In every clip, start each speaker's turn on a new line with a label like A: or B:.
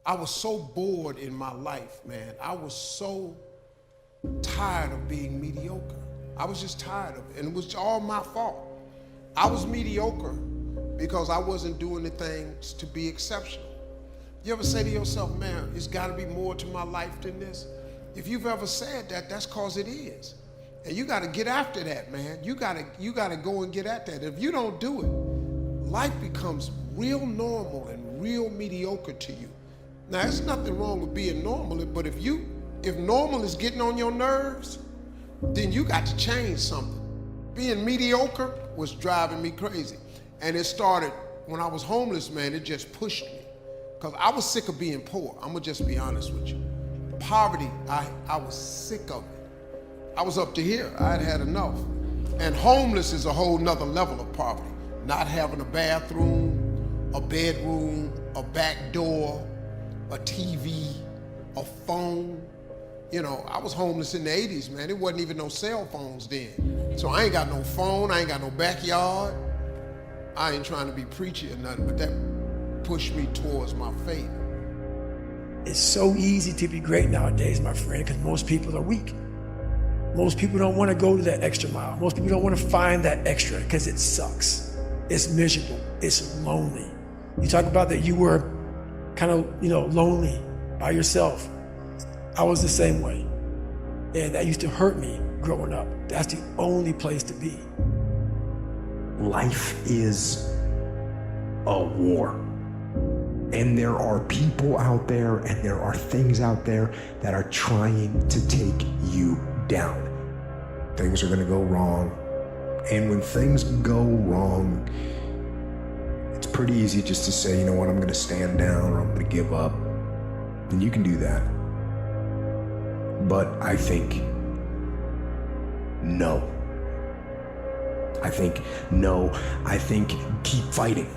A: I was so bored in my life, man. I was so tired of being mediocre. I was just tired of it, and it was all my fault. I was mediocre because I wasn't doing the things to be exceptional. You ever say to yourself, man, it's gotta be more to my life than this? If you've ever said that, that's cause it is. And you gotta get after that, man. You gotta go and get at that. If you don't do it, life becomes real normal and real mediocre to you. Now, there's nothing wrong with being normal, but if normal is getting on your nerves, then you got to change something. Being mediocre was driving me crazy. And it started when I was homeless, man. It just pushed me. Because I was sick of being poor. I'm gonna just be honest with you. Poverty, I was sick of it. I was up to here. I had enough. And homeless is a whole nother level of poverty. Not having a bathroom, a bedroom, a back door, a TV, a phone. You know, I was homeless in the 80s, man. There wasn't even no cell phones then. So I ain't got no phone, I ain't got no backyard. I ain't trying to be preachy or nothing, but that pushed me towards my faith.
B: It's so easy to be great nowadays, my friend, because most people are weak. Most people don't want to go to that extra mile. Most people don't want to find that extra because it sucks. It's miserable. It's lonely. You talk about that you were kind of, lonely by yourself. I was the same way. And that used to hurt me growing up. That's the only place to be.
C: Life is a war. And there are people out there and there are things out there that are trying to take you down. Things are gonna go wrong. And when things go wrong, it's pretty easy just to say, you know what, I'm gonna stand down or I'm gonna give up. And you can do that. But I think no. I think keep fighting.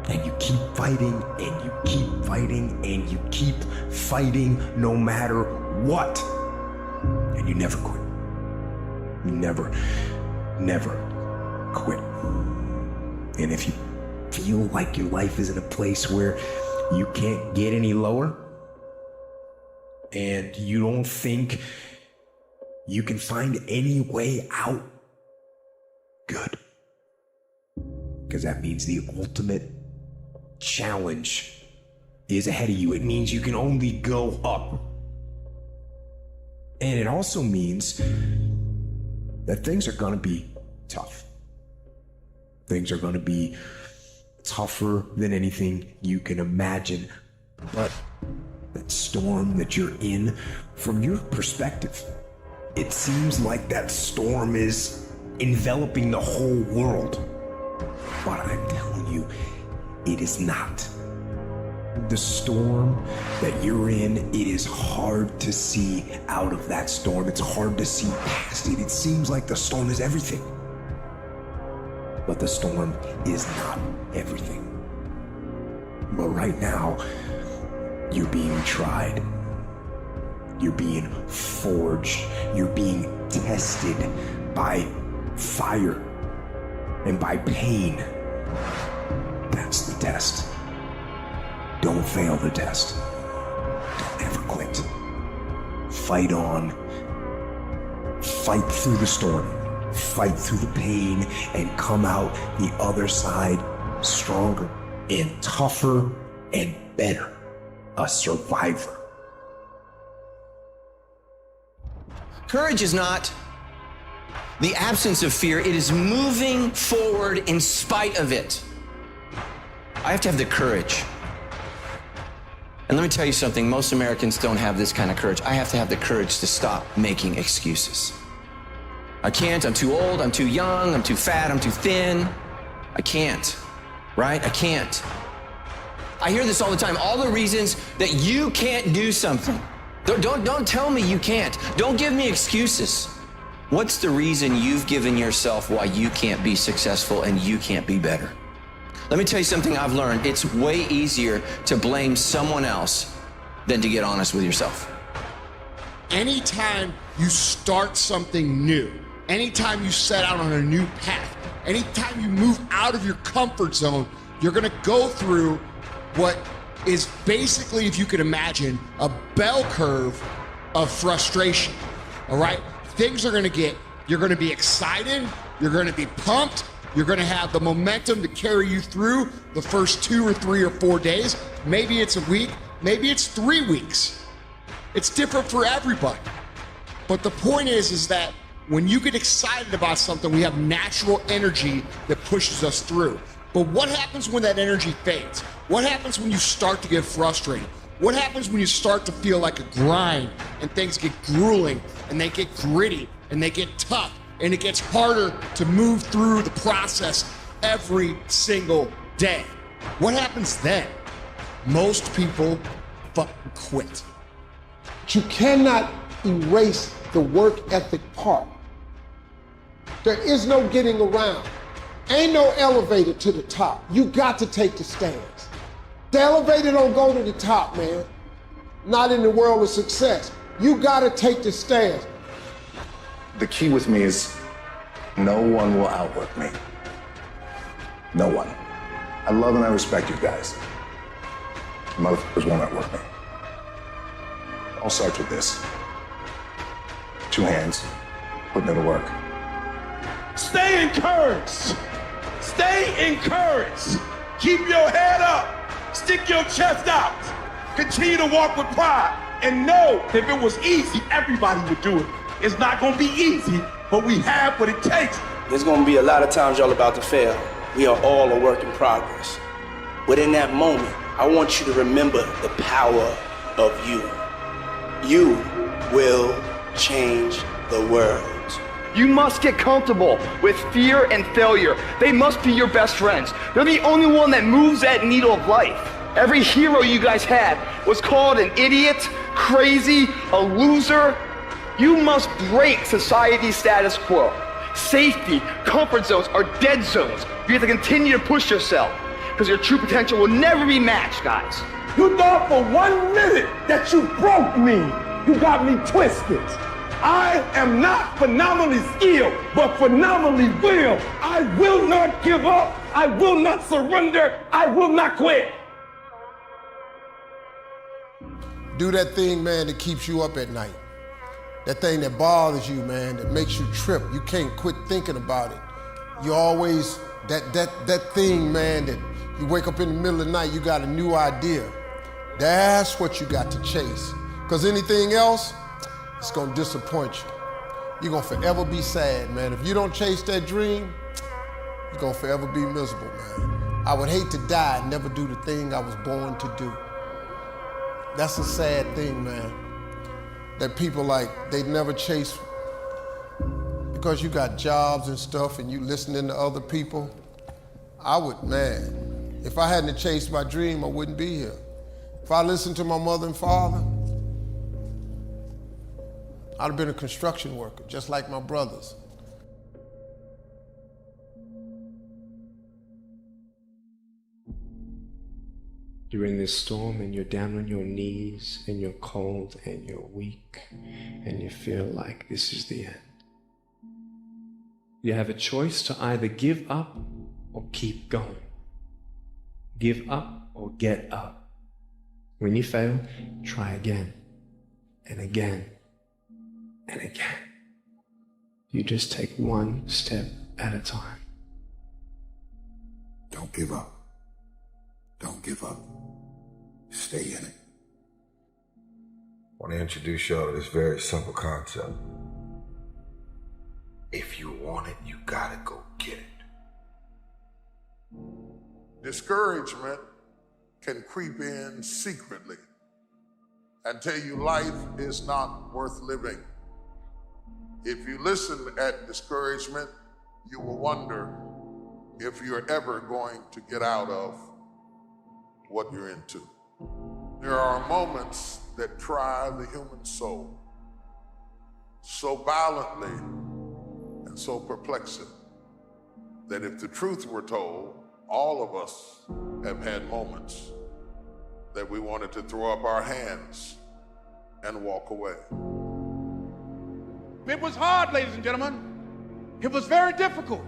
C: And you keep fighting, and you keep fighting, and you keep fighting no matter what. And you never quit. You never quit. And if you feel like your life is in a place where you can't get any lower, and you don't think you can find any way out, good. Because that means the ultimate challenge is ahead of you. It means you can only go up. And it also means that things are gonna be tough. Things are gonna be tougher than anything you can imagine. But that storm that you're in, from your perspective, it seems like that storm is enveloping the whole world. But I'm telling you, it is not. The storm that you're in, it is hard to see out of that storm. It's hard to see past it. It seems like the storm is everything. But the storm is not everything. But right now, you're being tried. You're being forged. You're being tested by fire and by pain. That's the test. Don't fail the test. Don't ever quit. Fight on. Fight through the storm. Fight through the pain and come out the other side stronger and tougher and better. A survivor.
D: Courage is not the absence of fear. It is moving forward in spite of it. I have to have the courage. And let me tell you something, most Americans don't have this kind of courage. I have to have the courage to stop making excuses. I can't, I'm too old, I'm too young, I'm too fat, I'm too thin. I can't, right? I can't. I hear this all the time, all the reasons that you can't do something. Don't tell me you can't. Don't give me excuses. What's the reason you've given yourself why you can't be successful and you can't be better? Let me tell you something I've learned. It's way easier to blame someone else than to get honest with yourself.
E: Anytime you start something new, anytime you set out on a new path, anytime you move out of your comfort zone, you're gonna go through what is basically, if you could imagine, a bell curve of frustration, all right? Things are gonna you're gonna be excited, you're gonna be pumped, you're gonna have the momentum to carry you through the first 2 or 3 or 4 days. Maybe it's a week, maybe it's 3 weeks. It's different for everybody. But the point is that when you get excited about something, we have natural energy that pushes us through. But what happens when that energy fades? What happens when you start to get frustrated? What happens when you start to feel like a grind and things get grueling and they get gritty and they get tough and it gets harder to move through the process every single day? What happens then? Most people fucking quit.
A: But you cannot erase the work ethic part. There is no getting around. Ain't no elevator to the top. You got to take the stairs. The elevator don't go to the top, man. Not in the world of success. You got to take the stairs.
F: The key with me is no one will outwork me. No one. I love and I respect you guys. Motherfuckers won't outwork me. I'll start with this. 2 hands, putting it to work.
G: Stay encouraged. Stay encouraged. Keep your head up. Stick your chest out. Continue to walk with pride. And know if it was easy, everybody would do it. It's not going to be easy, but we have what it takes.
H: There's going to be a lot of times y'all about to fail. We are all a work in progress. But in that moment, I want you to remember the power of you. You will change the world.
I: You must get comfortable with fear and failure. They must be your best friends. They're the only one that moves that needle of life. Every hero you guys had was called an idiot, crazy, a loser. You must break society's status quo. Safety, comfort zones are dead zones. You have to continue to push yourself because your true potential will never be matched, guys.
G: You thought for 1 minute that you broke me. You got me twisted. I am not phenomenally skilled, but phenomenally willed. I will not give up. I will not surrender. I will not quit.
A: Do that thing, man, that keeps you up at night. That thing that bothers you, man, that makes you trip. You can't quit thinking about it. You always, that thing, man, that you wake up in the middle of the night, you got a new idea. That's what you got to chase. Because anything else, it's gonna disappoint you. You're gonna forever be sad, man. If you don't chase that dream, you're gonna forever be miserable, man. I would hate to die and never do the thing I was born to do. That's a sad thing, man. That people they never chase because you got jobs and stuff and you listening to other people. I would, man, if I hadn't chased my dream, I wouldn't be here. If I listened to my mother and father, I'd have been a construction worker, just like my brothers.
C: You're in this storm and you're down on your knees and you're cold and you're weak and you feel like this is the end. You have a choice to either give up or keep going. Give up or get up. When you fail, try again and again and again. You just take one step at a time.
J: Don't give up. Don't give up. Stay in it. I want to introduce y'all to this very simple concept. If you want it, you gotta go get it.
K: Discouragement can creep in secretly and tell you life is not worth living. If you listen at discouragement, you will wonder if you're ever going to get out of what you're into. There are moments that try the human soul so violently and so perplexing that if the truth were told, all of us have had moments that we wanted to throw up our hands and walk away.
G: It was hard, ladies and gentlemen. It was very difficult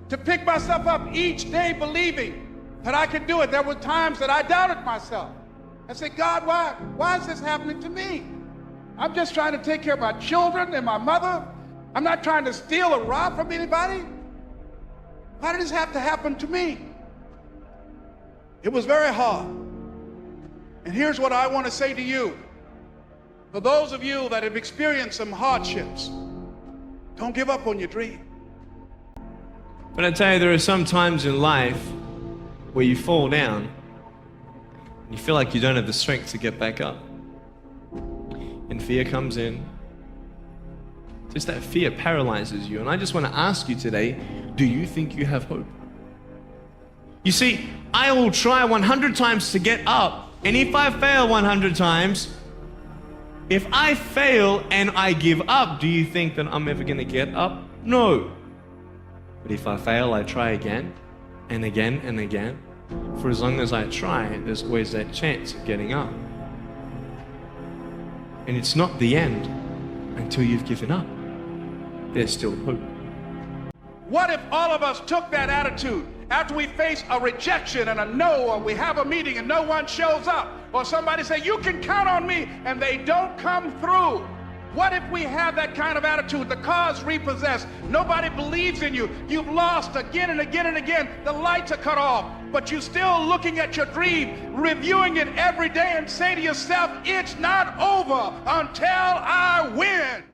G: to pick myself up each day believing that I could do it. There were times that I doubted myself. I say, God, why is this happening to me? I'm just trying to take care of my children and my mother. I'm not trying to steal or rob from anybody. Why did this have to happen to me? It was very hard. And here's what I want to say to you. For those of you that have experienced some hardships, don't give up on your dream.
L: But I tell you, there are some times in life where you fall down and you feel like you don't have the strength to get back up. And fear comes in. Just that fear paralyzes you. And I just want to ask you today, do you think you have hope? You see, I will try 100 times to get up, and if I fail 100 times, if I fail and I give up, do you think that I'm ever going to get up? No. But if I fail, I try again and again and again. For as long as I try, there's always that chance of getting up. And it's not the end until you've given up. There's still hope.
G: What if all of us took that attitude after we face a rejection and a no, or we have a meeting and no one shows up, or somebody say, you can count on me, and they don't come through? What if we have that kind of attitude? The car's repossessed. Nobody believes in you. You've lost again and again and again. The lights are cut off, but you're still looking at your dream, reviewing it every day, and say to yourself, it's not over until I win.